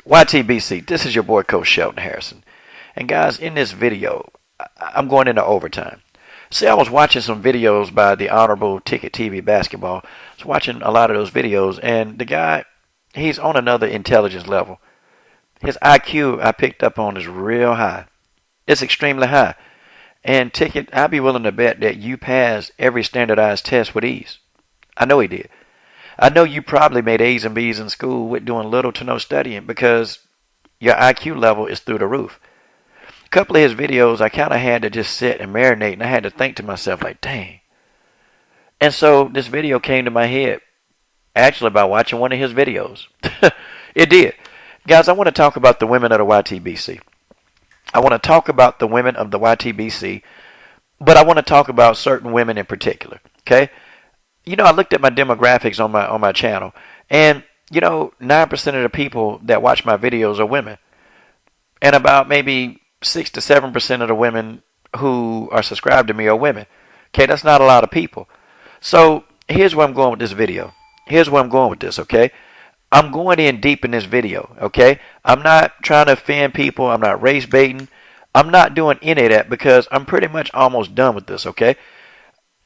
YTBC, this is your boy Coach Shelton Harrison. And guys, in this video, I'm going into overtime. See, I was watching some videos by the Honorable Ticket TV Basketball. I was watching a lot of those videos, and the guy, he's on another intelligence level. His IQ I picked up on is real high. It's extremely high. And Ticket, I'd be willing to bet that you passed every standardized test with ease. I know he did. I know you probably made A's and B's in school with doing little to no studying because your IQ level is through the roof. A couple of his videos, I kind of had to just sit and marinate, and I had to think to myself, like, dang. And so this video came to my head, actually, by watching one of his videos. It did. Guys, I want to talk about the women of the YTBC. I want to talk about the women of the YTBC, but I want to talk about certain women in particular, okay? You know, I looked at my demographics on my channel, and, 9% of the people that watch my videos are women. And about maybe 6 to 7% of the women who are subscribed to me are women. Okay, that's not a lot of people. So here's where I'm going with this video. Here's where I'm going with this, okay? I'm going in deep in this video, okay? I'm not trying to offend people. I'm not race baiting. I'm not doing any of that because I'm pretty much almost done with this, okay?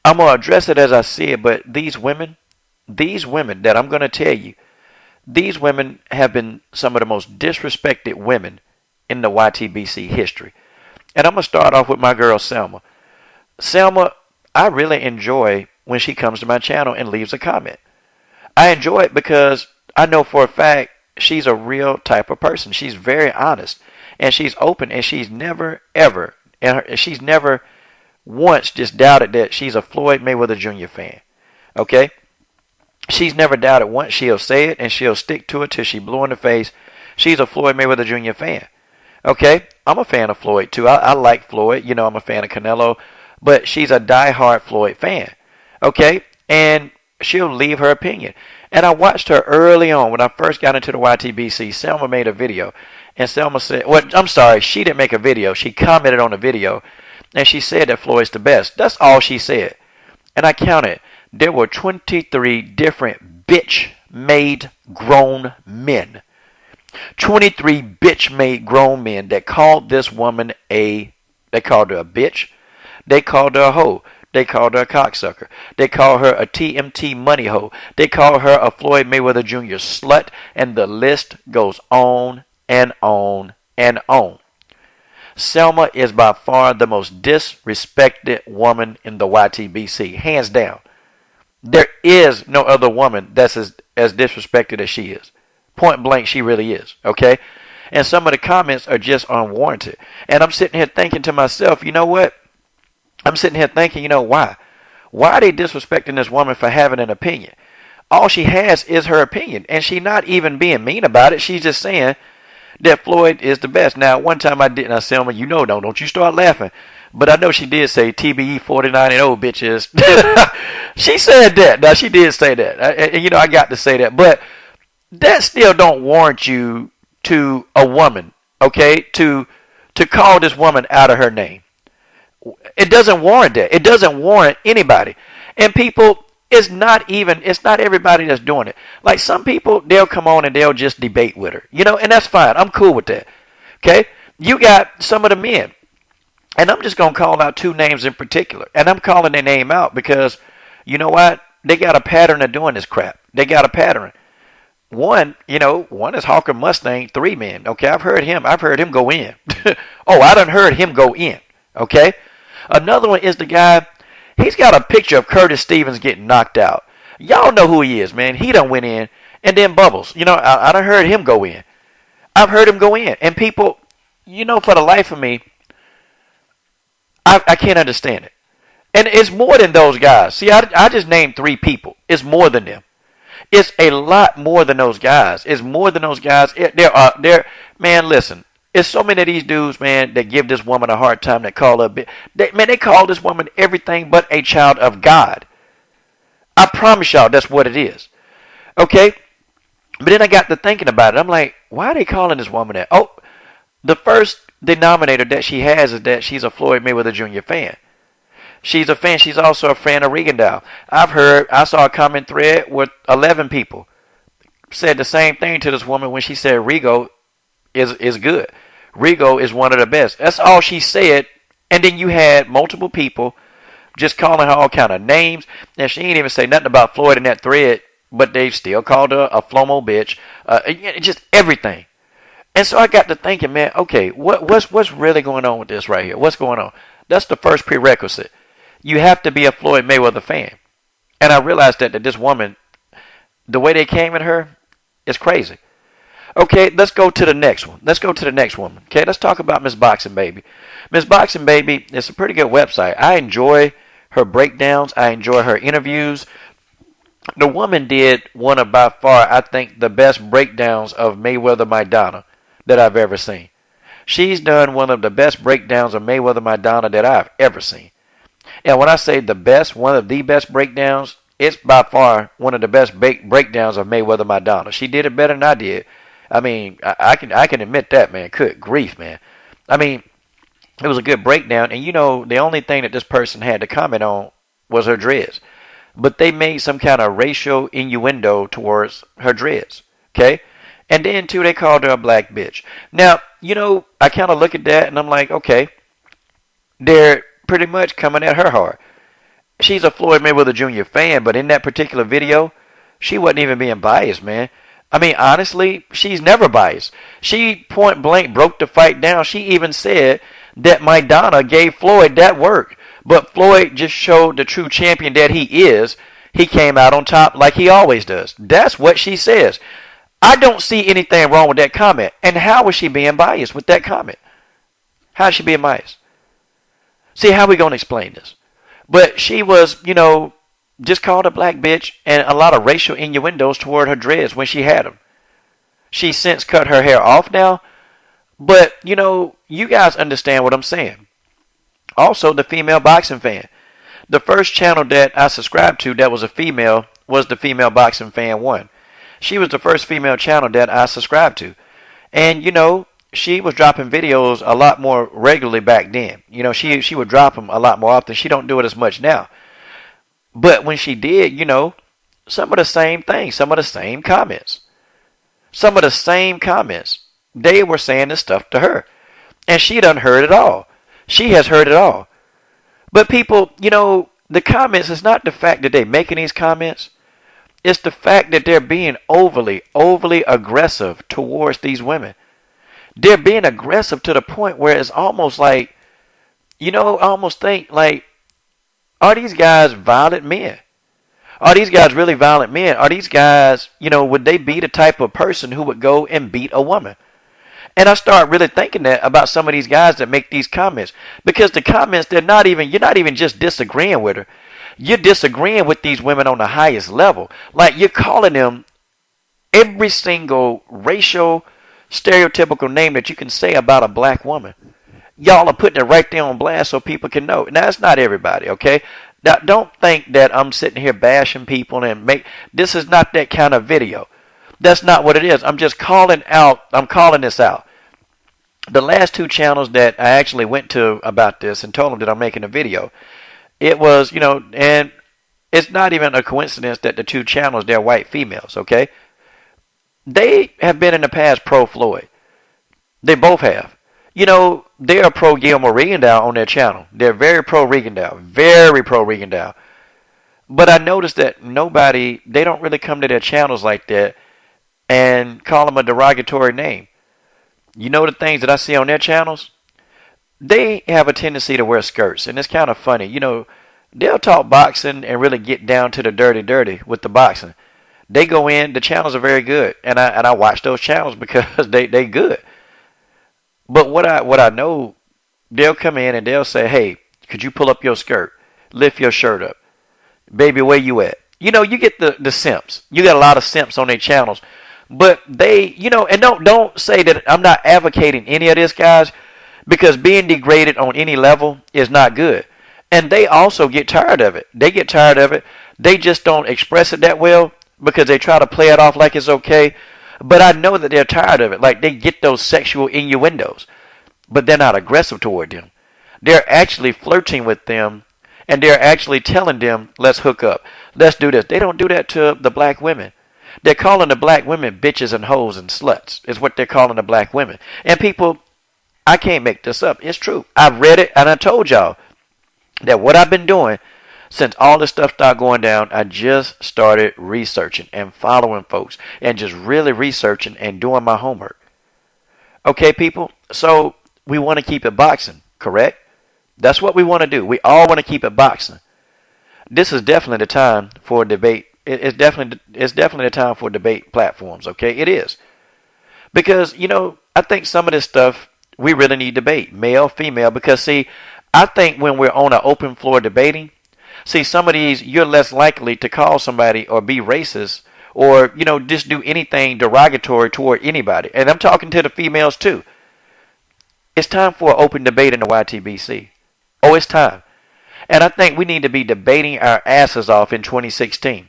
I'm going to address it as I see it, but these women that I'm going to tell you, these women have been some of the most disrespected women in the YTBC history. And I'm going to start off with my girl, Selma. Selma, I really enjoy when she comes to my channel and leaves a comment. I enjoy it because I know for a fact she's a real type of person. She's very honest, and she's open, and she's never, ever, and she's never once just doubted that she's a Floyd Mayweather Jr. fan. Okay? She's never doubted once. She'll say it, and she'll stick to it till she blue in the face. She's a Floyd Mayweather Jr. fan. Okay? I'm a fan of Floyd, too. I like Floyd. I'm a fan of Canelo. But she's a diehard Floyd fan. Okay? And she'll leave her opinion. And I watched her early on when I first got into the YTBC. Selma made a video. And Selma said, well, I'm sorry, she didn't make a video. She commented on the video. And she said that Floyd's the best. That's all she said. And I counted. There were 23 different bitch-made grown men. 23 bitch-made grown men that called this woman they called her a bitch. They called her a hoe. They called her a cocksucker. They called her a TMT money hoe. They called her a Floyd Mayweather Jr. slut. And the list goes on and on and on. Selma is by far the most disrespected woman in the YTBC, hands down. There is no other woman that's as disrespected as she is. Point blank, she really is, okay? And some of the comments are just unwarranted. And I'm sitting here thinking to myself, you know what? I'm sitting here thinking, why? Why are they disrespecting this woman for having an opinion? All she has is her opinion, and she's not even being mean about it. She's just saying that Floyd is the best. Now, one time I didn't. I said, Selma, don't you start laughing. But I know she did say TBE 49-0, bitches. She said that. Now, she did say that. And I got to say that. But that still don't warrant you to a woman, okay, to call this woman out of her name. It doesn't warrant that. It doesn't warrant anybody. And people, it's not everybody that's doing it. Like some people, they'll come on and they'll just debate with her, and that's fine. I'm cool with that. Okay? You got some of the men, and I'm just going to call out two names in particular. And I'm calling their name out because, you know what? They got a pattern of doing this crap. They got a pattern. One is Hawker Mustang, 3 men. Okay, I've heard him go in. Oh, I done heard him go in. Okay? Another one is the guy, he's got a picture of Curtis Stevens getting knocked out. Y'all know who he is, man. He done went in. And then Bubbles, I done heard him go in. I've heard him go in. And people, for the life of me, I can't understand it. And it's more than those guys. See, I just named 3 people. It's more than them. It's a lot more than those guys. It's more than those guys. Man, listen. It's so many of these dudes, man, that give this woman a hard time, that call her a bitch. They call this woman everything but a child of God. I promise y'all that's what it is. Okay? But then I got to thinking about it. I'm like, why are they calling this woman that? Oh, the first denominator that she has is that she's a Floyd Mayweather Jr. fan. She's a fan. She's also a fan of Regendow. I saw a comment thread with 11 people said the same thing to this woman when she said Rigo is good. Rigo is one of the best. That's all she said. And then you had multiple people just calling her all kind of names. And she ain't even say nothing about Floyd in that thread, but they still called her a Flomo bitch. Just everything. And so I got to thinking, man, okay, what's really going on with this right here? What's going on? That's the first prerequisite. You have to be a Floyd Mayweather fan. And I realized that this woman, the way they came at her, is crazy. Okay, let's go to the next one. Let's go to the next woman. Okay, let's talk about Miss Boxing Baby. Miss Boxing Baby is a pretty good website. I enjoy her breakdowns. I enjoy her interviews. The woman did one of, by far, I think, the best breakdowns of Mayweather Maidana that I've ever seen. She's done one of the best breakdowns of Mayweather Maidana that I've ever seen. And when I say the best, one of the best breakdowns, it's by far one of the best breakdowns of Mayweather Maidana. She did it better than I did. I mean, I can admit that, man. Good grief, man. I mean, it was a good breakdown. And, you know, the only thing that this person had to comment on was her dreads. But they made some kind of racial innuendo towards her dreads. Okay? And then, too, they called her a black bitch. Now, you know, I kind of look at that and I'm like, okay, they're pretty much coming at her hard. She's a Floyd Mayweather Jr. fan, but in that particular video, she wasn't even being biased, man. I mean, honestly, she's never biased. She point blank broke the fight down. She even said that Maidana gave Floyd that work. But Floyd just showed the true champion that he is. He came out on top like he always does. That's what she says. I don't see anything wrong with that comment. And how was she being biased with that comment? How is she being biased? See, how are we going to explain this? But she was, you know, just called a black bitch and a lot of racial innuendos toward her dreads when she had them. She's since cut her hair off now. But, you know, you guys understand what I'm saying. Also, the female boxing fan. The first channel that I subscribed to that was a female was the Female Boxing Fan 1. She was the first female channel that I subscribed to. And, you know, she was dropping videos a lot more regularly back then. You know, she would drop them a lot more often. She don't do it as much now. But when she did, you know, some of the same things, some of the same comments. Some of the same comments. They were saying this stuff to her. And she done heard it all. She has heard it all. But people, you know, the comments is not the fact that they're making these comments. It's the fact that they're being overly aggressive towards these women. They're being aggressive to the point where it's almost like, you know, I almost think like, are these guys violent men? Are these guys really violent men? Are these guys, you know, would they be the type of person who would go and beat a woman? And I start really thinking that about some of these guys that make these comments. Because the comments, you're not even just disagreeing with her. You're disagreeing with these women on the highest level. Like you're calling them every single racial, stereotypical name that you can say about a black woman. Y'all are putting it right there on blast so people can know. Now, it's not everybody, okay? Now, don't think that I'm sitting here bashing people this is not that kind of video. That's not what it is. I'm just calling this out. The last two channels that I actually went to about this and told them that I'm making a video, it was, you know, and it's not even a coincidence that the two channels, they're white females, okay? They have been in the past pro-Floyd. They both have. You know, they're pro Guillermo Regendow on their channel. They're very pro Regendow. Very pro Regendow. But I noticed that they don't really come to their channels like that and call them a derogatory name. You know the things that I see on their channels? They have a tendency to wear skirts. And it's kind of funny. You know, they'll talk boxing and really get down to the dirty with the boxing. They go in, the channels are very good. And I watch those channels because they good. But what I know, they'll come in and they'll say, hey, could you pull up your skirt? Lift your shirt up. Baby, where you at? You know, you get the simps. You got a lot of simps on their channels. But they, you know, and don't say that I'm not advocating any of this, guys, because being degraded on any level is not good. And they also get tired of it. They get tired of it. They just don't express it that well because they try to play it off like it's okay. But I know that they're tired of it. Like, they get those sexual innuendos. But they're not aggressive toward them. They're actually flirting with them. And they're actually telling them, let's hook up. Let's do this. They don't do that to the black women. They're calling the black women bitches and hoes and sluts, is what they're calling the black women. And people, I can't make this up. It's true. I've read it, and I told y'all that what I've been doing since all this stuff started going down, I just started researching and following folks and just really researching and doing my homework. Okay, people? So we want to keep it boxing, correct? That's what we want to do. We all want to keep it boxing. This is definitely the time for debate. It's definitely the time for debate platforms, okay? It is. Because, I think some of this stuff we really need debate, male, female, because see, I think when we're on an open floor debating, see, some of these, you're less likely to call somebody or be racist or, just do anything derogatory toward anybody. And I'm talking to the females too. It's time for an open debate in the YTBC. Oh, it's time. And I think we need to be debating our asses off in 2016.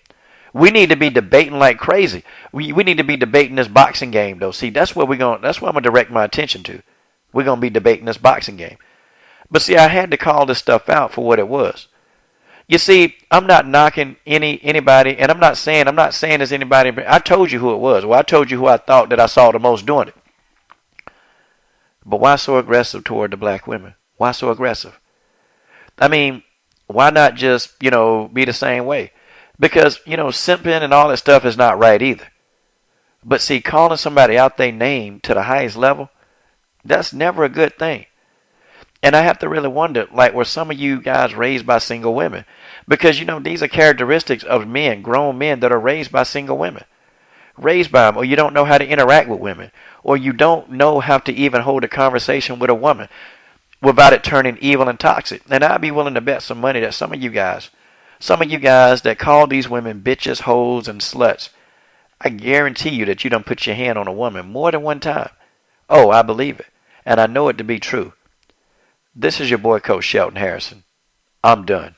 We need to be debating like crazy. We need to be debating this boxing game, though. See, that's what I'm gonna direct my attention to. We're gonna be debating this boxing game. But see, I had to call this stuff out for what it was. You see, I'm not knocking anybody, and I'm not saying there's anybody. I told you who it was. Well, I told you who I thought that I saw the most doing it. But why so aggressive toward the black women? Why so aggressive? I mean, why not just, be the same way? Because, simping and all that stuff is not right either. But see, calling somebody out their name to the highest level, that's never a good thing. And I have to really wonder, were some of you guys raised by single women? Because, these are characteristics of men, grown men that are raised by single women. Raised by them, or you don't know how to interact with women, or you don't know how to even hold a conversation with a woman without it turning evil and toxic. And I'd be willing to bet some money that some of you guys that call these women bitches, hoes, and sluts, I guarantee you that you done put your hand on a woman more than one time. Oh, I believe it. And I know it to be true. This is your boy, Coach Shelton Harrison. I'm done.